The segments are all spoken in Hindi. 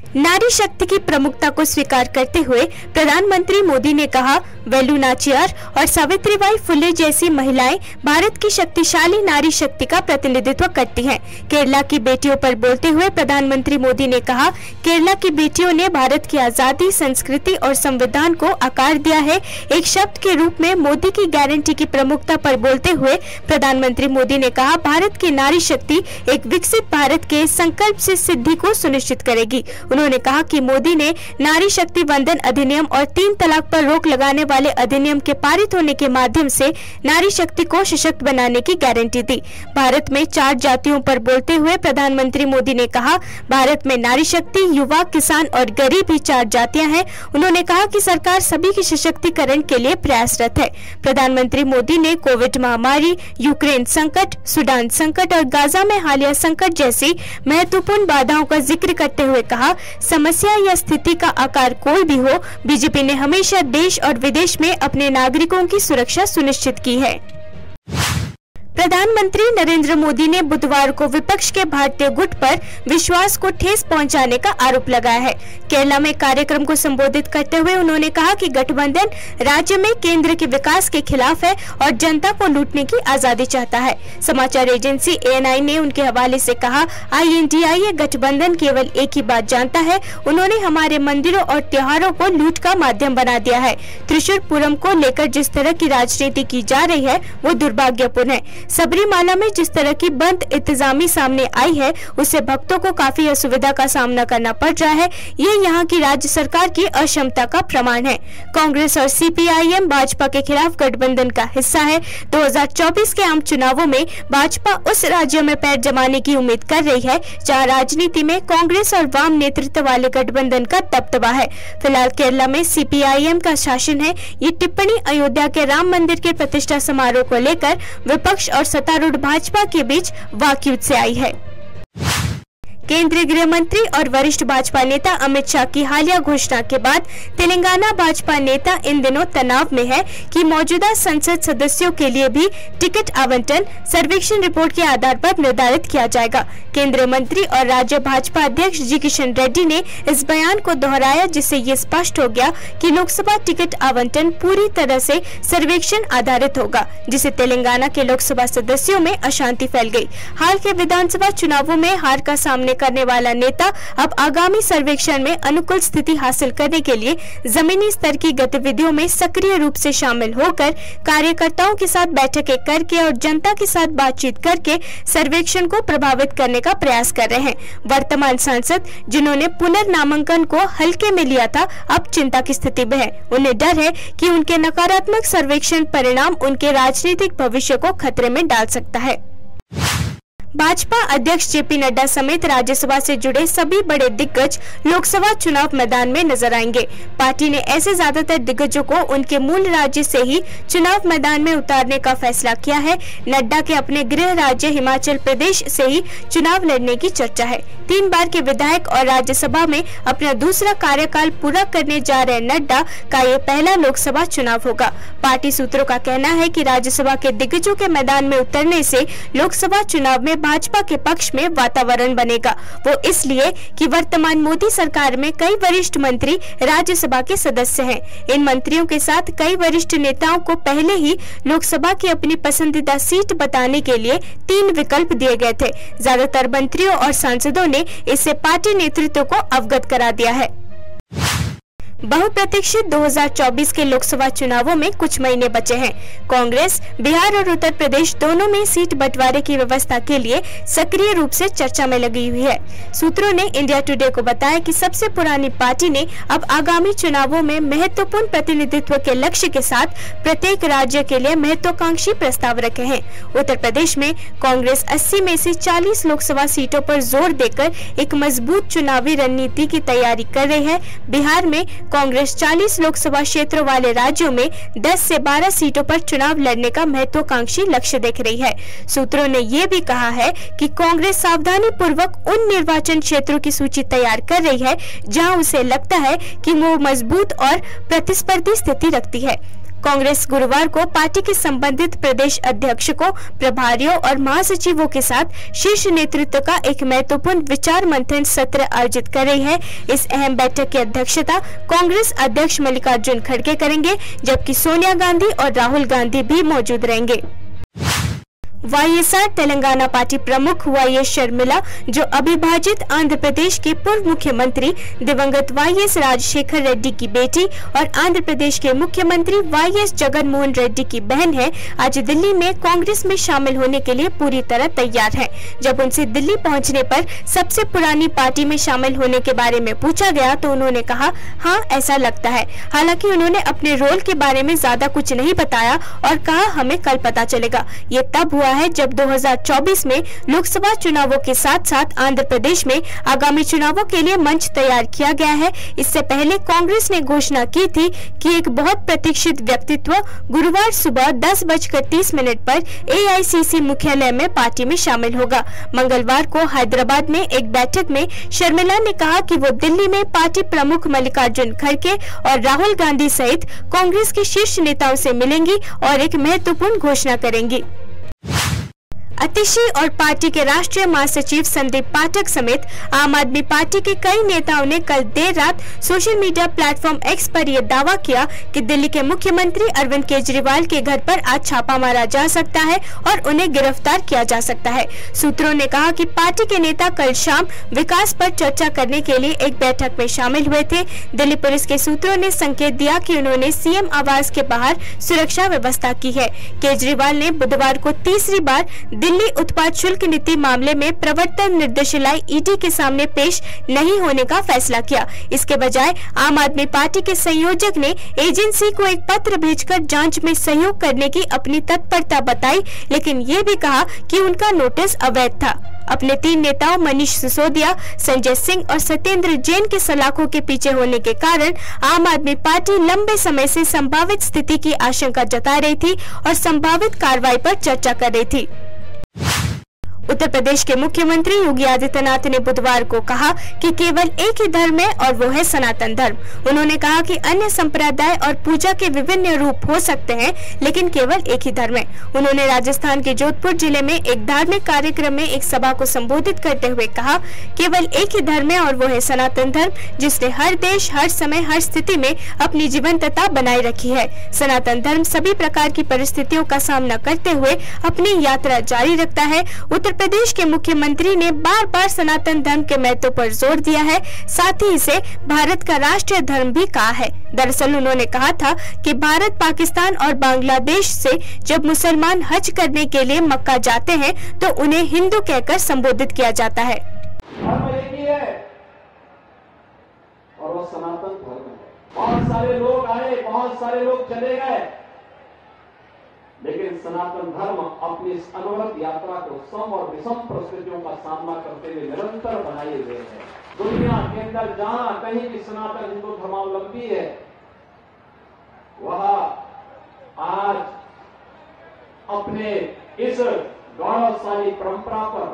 नारी शक्ति की प्रमुखता को स्वीकार करते हुए प्रधानमंत्री मोदी ने कहा, वेलु नाचियार और सावित्रीबाई फुले जैसी महिलाएं भारत की शक्तिशाली नारी शक्ति का प्रतिनिधित्व करती हैं। केरला की बेटियों पर बोलते हुए प्रधानमंत्री मोदी ने कहा, केरला की बेटियों ने भारत की आजादी, संस्कृति और संविधान को आकार दिया है। एक शब्द के रूप में मोदी की गारंटी की प्रमुखता पर बोलते हुए प्रधानमंत्री मोदी ने कहा, भारत की नारी शक्ति एक विकसित भारत के संकल्प से सिद्धि को सुनिश्चित करेगी। उन्होंने कहा कि मोदी ने नारी शक्ति वंदन अधिनियम और 3 तलाक पर रोक लगाने वाले अधिनियम के पारित होने के माध्यम से नारी शक्ति को सशक्त बनाने की गारंटी दी। भारत में 4 जातियों पर बोलते हुए प्रधानमंत्री मोदी ने कहा, भारत में नारी शक्ति, युवा, किसान और गरीब ही 4 जातियां हैं। उन्होंने कहा कि सरकार सभी के सशक्तिकरण के लिए प्रयासरत है। प्रधानमंत्री मोदी ने कोविड महामारी, यूक्रेन संकट, सूडान संकट और गाजा में हालिया संकट जैसी महत्वपूर्ण बाधाओं का जिक्र करते हुए कहा, समस्या या स्थिति का आकार कोई भी हो, बीजेपी ने हमेशा देश और विदेश में अपने नागरिकों की सुरक्षा सुनिश्चित की है। प्रधानमंत्री नरेंद्र मोदी ने बुधवार को विपक्ष के भारतीय गुट पर विश्वास को ठेस पहुंचाने का आरोप लगाया है। केरला में कार्यक्रम को संबोधित करते हुए उन्होंने कहा कि गठबंधन राज्य में केंद्र के विकास के खिलाफ है और जनता को लूटने की आजादी चाहता है। समाचार एजेंसी ANI ने उनके हवाले से कहा, INDIA गठबंधन केवल एक ही बात जानता है, उन्होंने हमारे मंदिरों और त्योहारों को लूट का माध्यम बना दिया है। त्रिशूर पूरम को लेकर जिस तरह की राजनीति की जा रही है वो दुर्भाग्यपूर्ण है। सबरीमाला में जिस तरह की बंद इंतजामी सामने आई है, उससे भक्तों को काफी असुविधा का सामना करना पड़ रहा है। ये यहाँ की राज्य सरकार की अक्षमता का प्रमाण है। कांग्रेस और CPIM भाजपा के खिलाफ गठबंधन का हिस्सा है। 2024 के आम चुनावों में भाजपा उस राज्य में पैर जमाने की उम्मीद कर रही है जहाँ राजनीति में कांग्रेस और वाम नेतृत्व वाले गठबंधन का दबदबा है। फिलहाल केरला में CPIM का शासन है। ये टिप्पणी अयोध्या के राम मंदिर के प्रतिष्ठा समारोह को लेकर विपक्ष और सत्तारूढ़ भाजपा के बीच वाकयुद्ध से आई है। केंद्रीय गृह मंत्री और वरिष्ठ भाजपा नेता अमित शाह की हालिया घोषणा के बाद तेलंगाना भाजपा नेता इन दिनों तनाव में है कि मौजूदा संसद सदस्यों के लिए भी टिकट आवंटन सर्वेक्षण रिपोर्ट के आधार पर निर्धारित किया जाएगा। केंद्रीय मंत्री और राज्य भाजपा अध्यक्ष जी किशन रेड्डी ने इस बयान को दोहराया, जिससे ये स्पष्ट हो गया कि लोकसभा टिकट आवंटन पूरी तरह से सर्वेक्षण आधारित होगा, जिससे तेलंगाना के लोकसभा सदस्यों में अशांति फैल गई। हाल के विधानसभा चुनावों में हार का सामना करने वाला नेता अब आगामी सर्वेक्षण में अनुकूल स्थिति हासिल करने के लिए जमीनी स्तर की गतिविधियों में सक्रिय रूप से शामिल होकर कार्यकर्ताओं के साथ बैठकें करके और जनता के साथ बातचीत करके सर्वेक्षण को प्रभावित करने का प्रयास कर रहे हैं। वर्तमान सांसद जिन्होंने पुनर्नामांकन को हल्के में लिया था, अब चिंता की स्थिति में है। उन्हें डर है कि उनके नकारात्मक सर्वेक्षण परिणाम उनके राजनीतिक भविष्य को खतरे में डाल सकता है। भाजपा अध्यक्ष JP नड्डा समेत राज्यसभा से जुड़े सभी बड़े दिग्गज लोकसभा चुनाव मैदान में नजर आएंगे। पार्टी ने ऐसे ज्यादातर दिग्गजों को उनके मूल राज्य से ही चुनाव मैदान में उतारने का फैसला किया है। नड्डा के अपने गृह राज्य हिमाचल प्रदेश से ही चुनाव लड़ने की चर्चा है। 3 बार के विधायक और राज्यसभा में अपना दूसरा कार्यकाल पूरा करने जा रहे नड्डा का ये पहला लोकसभा चुनाव होगा। पार्टी सूत्रों का कहना है कि राज्यसभा के दिग्गजों के मैदान में उतरने से लोकसभा चुनाव में भाजपा के पक्ष में वातावरण बनेगा। वो इसलिए कि वर्तमान मोदी सरकार में कई वरिष्ठ मंत्री राज्यसभा के सदस्य हैं। इन मंत्रियों के साथ कई वरिष्ठ नेताओं को पहले ही लोकसभा की अपनी पसंदीदा सीट बताने के लिए 3 विकल्प दिए गए थे। ज्यादातर मंत्रियों और सांसदों ने इससे पार्टी नेतृत्व को अवगत करा दिया है। बहुप्रतीक्षित 2024 के लोकसभा चुनावों में कुछ महीने बचे हैं। कांग्रेस बिहार और उत्तर प्रदेश दोनों में सीट बंटवारे की व्यवस्था के लिए सक्रिय रूप से चर्चा में लगी हुई है। सूत्रों ने इंडिया टुडे को बताया कि सबसे पुरानी पार्टी ने अब आगामी चुनावों में महत्वपूर्ण प्रतिनिधित्व के लक्ष्य के साथ प्रत्येक राज्य के लिए महत्वाकांक्षी प्रस्ताव रखे हैं। उत्तर प्रदेश में कांग्रेस 80 में से 40 लोकसभा सीटों पर जोर देकर एक मजबूत चुनावी रणनीति की तैयारी कर रही है। बिहार में कांग्रेस 40 लोकसभा क्षेत्रों वाले राज्यों में 10 से 12 सीटों पर चुनाव लड़ने का महत्वाकांक्षी लक्ष्य देख रही है। सूत्रों ने ये भी कहा है कि कांग्रेस सावधानी पूर्वक उन निर्वाचन क्षेत्रों की सूची तैयार कर रही है जहां उसे लगता है कि वो मजबूत और प्रतिस्पर्धी स्थिति रखती है। कांग्रेस गुरुवार को पार्टी के संबंधित प्रदेश अध्यक्षों, प्रभारियों और महासचिवों के साथ शीर्ष नेतृत्व का एक महत्वपूर्ण विचार मंथन सत्र आयोजित कर रही है। इस अहम बैठक की अध्यक्षता कांग्रेस अध्यक्ष मल्लिकार्जुन खड़गे करेंगे, जबकि सोनिया गांधी और राहुल गांधी भी मौजूद रहेंगे। वाईएसआर तेलंगाना पार्टी प्रमुख वाईएस शर्मिला, जो अविभाजित आंध्र प्रदेश के पूर्व मुख्यमंत्री दिवंगत वाईएस राजशेखर रेड्डी की बेटी और आंध्र प्रदेश के मुख्यमंत्री वाईएस जगन मोहन रेड्डी की बहन है, आज दिल्ली में कांग्रेस में शामिल होने के लिए पूरी तरह तैयार है। जब उनसे दिल्ली पहुंचने पर सबसे पुरानी पार्टी में शामिल होने के बारे में पूछा गया तो उन्होंने कहा, हाँ ऐसा लगता है। हालांकि उन्होंने अपने रोल के बारे में ज्यादा कुछ नहीं बताया और कहा, हमें कल पता चलेगा। ये तब हुआ है जब 2024 में लोकसभा चुनावों के साथ साथ आंध्र प्रदेश में आगामी चुनावों के लिए मंच तैयार किया गया है। इससे पहले कांग्रेस ने घोषणा की थी कि एक बहुत प्रतीक्षित व्यक्तित्व गुरुवार सुबह 10:30 पर एआईसीसी मुख्यालय में पार्टी में शामिल होगा। मंगलवार को हैदराबाद में एक बैठक में शर्मिला ने कहा कि वो दिल्ली में पार्टी प्रमुख मल्लिकार्जुन खड़गे और राहुल गांधी सहित कांग्रेस के शीर्ष नेताओं से मिलेंगी और एक महत्वपूर्ण घोषणा करेंगी। अतिशी और पार्टी के राष्ट्रीय महासचिव संदीप पाठक समेत आम आदमी पार्टी के कई नेताओं ने कल देर रात सोशल मीडिया प्लेटफॉर्म एक्स पर यह दावा किया कि दिल्ली के मुख्यमंत्री अरविंद केजरीवाल के घर पर आज छापा मारा जा सकता है और उन्हें गिरफ्तार किया जा सकता है। सूत्रों ने कहा कि पार्टी के नेता कल शाम विकास पर चर्चा करने के लिए एक बैठक में शामिल हुए थे। दिल्ली पुलिस के सूत्रों ने संकेत दिया कि उन्होंने सीएम आवास के बाहर सुरक्षा व्यवस्था की है। केजरीवाल ने बुधवार को तीसरी बार दिल्ली उत्पाद शुल्क नीति मामले में प्रवर्तन निर्देशालय ईडी के सामने पेश नहीं होने का फैसला किया। इसके बजाय आम आदमी पार्टी के संयोजक ने एजेंसी को एक पत्र भेजकर जांच में सहयोग करने की अपनी तत्परता बताई, लेकिन ये भी कहा कि उनका नोटिस अवैध था। अपने 3 नेताओं मनीष सिसोदिया, संजय सिंह और सत्येंद्र जैन के सलाखों के पीछे होने के कारण आम आदमी पार्टी लंबे समय से संभावित स्थिति की आशंका जता रही थी और संभावित कार्रवाई पर चर्चा कर रही थी। उत्तर प्रदेश के मुख्यमंत्री योगी आदित्यनाथ ने बुधवार को कहा कि केवल एक ही धर्म है और वो है सनातन धर्म। उन्होंने कहा कि अन्य संप्रदाय और पूजा के विभिन्न रूप हो सकते हैं, लेकिन केवल एक ही धर्म है। उन्होंने राजस्थान के जोधपुर जिले में एक धार्मिक कार्यक्रम में एक सभा को संबोधित करते हुए कहा, केवल एक ही धर्म है और वो है सनातन धर्म, जिसने हर देश, हर समय, हर स्थिति में अपनी जीवंतता बनाए रखी है। सनातन धर्म सभी प्रकार की परिस्थितियों का सामना करते हुए अपनी यात्रा जारी रखता है। उत्तर प्रदेश के मुख्यमंत्री ने बार बार सनातन धर्म के महत्व पर जोर दिया है, साथ ही इसे भारत का राष्ट्रीय धर्म भी कहा है। दरअसल उन्होंने कहा था कि भारत, पाकिस्तान और बांग्लादेश से जब मुसलमान हज करने के लिए मक्का जाते हैं तो उन्हें हिंदू कहकर संबोधित किया जाता है। धर्म एक ही है और वो सनातन धर्म है। बहुत सारे लोग आए, बहुत सारे लोग चले गए, लेकिन सनातन धर्म अपनी इस अनवरत यात्रा को सम और विषम परिस्थितियों का सामना करते हुए निरंतर बनाए हुए है। दुनिया के अंदर जहां कहीं भी सनातन हिंदू धर्मावलंबी है, वह आज अपने इस गौरवशाली परंपरा पर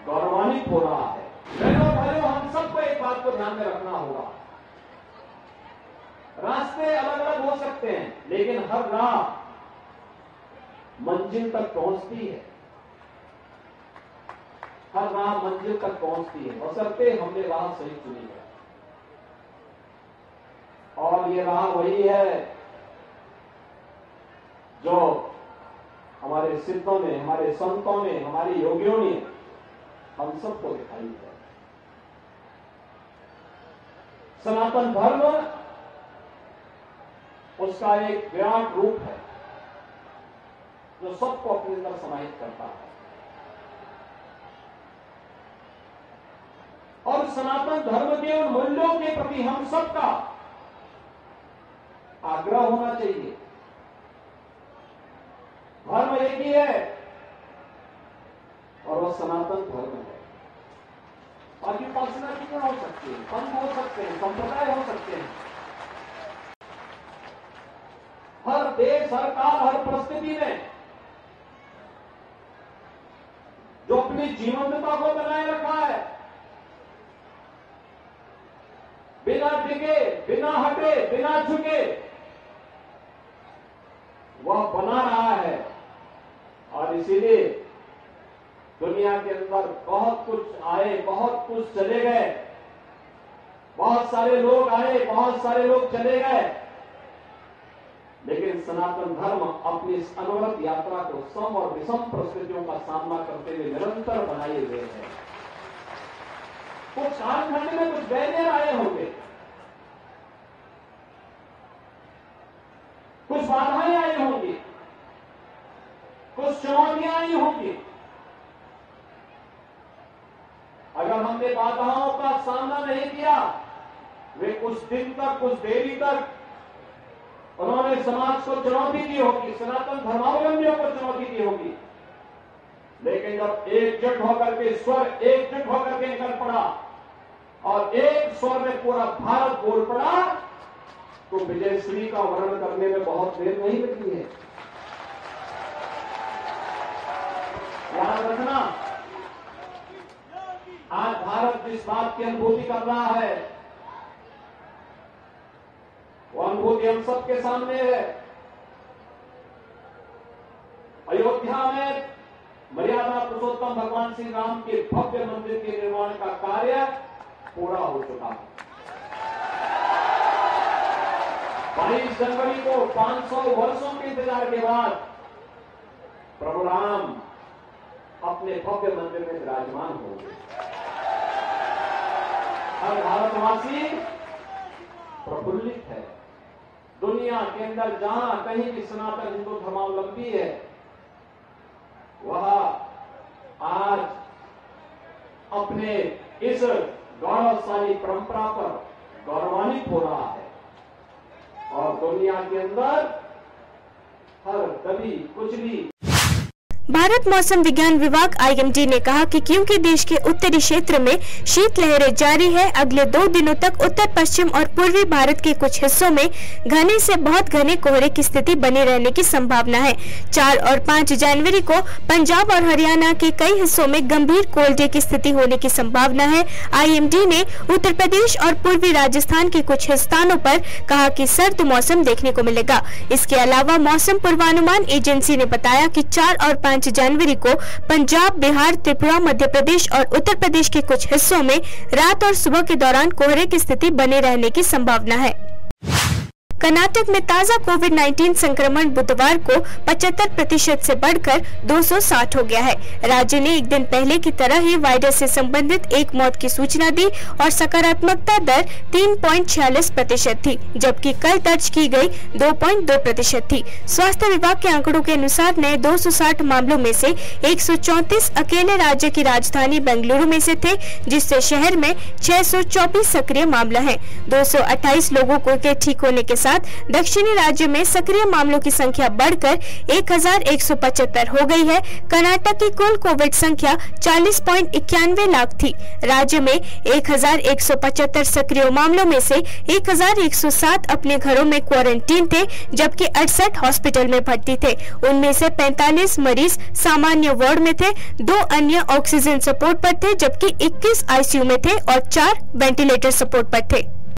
गौरवान्वित हो रहा है। बहनों भाइयों, हम सबको एक बात को ध्यान में रखना होगा। रास्ते अलग अलग हो सकते हैं, लेकिन हर राह मंजिल तक पहुंचती है। हर राह मंजिल तक पहुंचती है, बशर्ते हमने राह सही चुनी है। और ये राह वही है जो हमारे सिद्धों ने, हमारे संतों ने, हमारे योगियों ने हम सबको दिखाई है। सनातन धर्म उसका एक विराट रूप है जो सबको अपने अंदर समाहित करता है। और सनातन धर्म के उन मूल्यों के प्रति हम सबका आग्रह होना चाहिए। धर्म एक ही है और वह सनातन धर्म है। बाकी उपासना कितने हो सकती है, पंथ हो सकते हैं, संप्रदाय हो सकते हैं। हर देश, हर काल, हर परिस्थिति में जो अपनी जीवंतता को बनाए रखा है, बिना डिगे, बिना हटे, बिना झुके, दुनिया के अंदर बहुत कुछ आए, बहुत कुछ चले गए, बहुत सारे लोग आए, बहुत सारे लोग चले गए, लेकिन सनातन धर्म अपनी इस अनवरत यात्रा को सम और विषम परिस्थितियों का सामना करते हुए निरंतर बनाए हुए है। कुछ कालखंड में कुछ बैरियर आए होंगे, कुछ बाधाएं आई होंगी, कुछ चुनौतियां आई होंगी। अगर हमने बाधाओं का सामना नहीं किया, वे कुछ दिन तक, कुछ देरी तक उन्होंने समाज को चुनौती दी होगी, सनातन धर्मावलंबियों को चुनौती दी होगी, लेकिन जब एकजुट होकर के स्वर एकजुट होकर के निकल पड़ा और एक स्वर में पूरा भारत बोल पड़ा, तो विजयश्री का वर्णन करने में बहुत देर नहीं लगी है। याद रखना, आज भारत जिस बात की अनुभूति कर रहा है, वो अनुभूति हम सबके सामने है। अयोध्या में मर्यादा पुरुषोत्तम भगवान श्री राम के भव्य मंदिर के निर्माण का कार्य पूरा हो चुका है। 22 जनवरी को 500 वर्षों के इंतजार के बाद प्रभु राम अपने भव्य मंदिर में विराजमान होंगे। हर भारतवासी प्रफुल्लित है। दुनिया के अंदर जहां कहीं भी सनातन हिंदू धर्मावलंबी है, वह आज अपने इस गौरवशाली परंपरा पर गौरवान्वित हो रहा है और दुनिया के अंदर हर कभी कुछ भी। भारत मौसम विज्ञान विभाग IMD ने कहा कि क्योंकि देश के उत्तरी क्षेत्र में शीतलहरें जारी है, अगले 2 दिनों तक उत्तर पश्चिम और पूर्वी भारत के कुछ हिस्सों में घने से बहुत घने कोहरे की स्थिति बनी रहने की संभावना है। 4 और 5 जनवरी को पंजाब और हरियाणा के कई हिस्सों में गंभीर कोल्ड डे की स्थिति होने की संभावना है। IMD ने उत्तर प्रदेश और पूर्वी राजस्थान के कुछ स्थानों पर कहा कि सर्द मौसम देखने को मिलेगा। इसके अलावा मौसम पूर्वानुमान एजेंसी ने बताया कि 4 और 5 जनवरी को पंजाब, बिहार, त्रिपुरा, मध्य प्रदेश और उत्तर प्रदेश के कुछ हिस्सों में रात और सुबह के दौरान कोहरे की स्थिति बने रहने की संभावना है। कर्नाटक में ताजा कोविड-19 संक्रमण बुधवार को 75% से बढ़कर 260 हो गया है। राज्य ने एक दिन पहले की तरह ही वायरस से संबंधित एक मौत की सूचना दी और सकारात्मकता दर 3.46% थी, जबकि कल दर्ज की गई 2.2% थी। स्वास्थ्य विभाग के आंकड़ों के अनुसार नए 260 मामलों में से 134 अकेले राज्य की राजधानी बेंगलुरु में से थे, जिससे शहर में 624 सक्रिय मामला है। 228 लोगों के ठीक होने के साथ दक्षिणी राज्य में सक्रिय मामलों की संख्या बढ़कर 1175 हो गई है। कर्नाटक की कुल कोविड संख्या 40.91 लाख थी। राज्य में 1175 सक्रिय मामलों में से 1107 अपने घरों में क्वारंटीन थे, जबकि 68 हॉस्पिटल में भर्ती थे। उनमें से 45 मरीज सामान्य वार्ड में थे, 2 अन्य ऑक्सीजन सपोर्ट पर थे, जबकि 21 ICU में थे और 4 वेंटिलेटर सपोर्ट पर थे।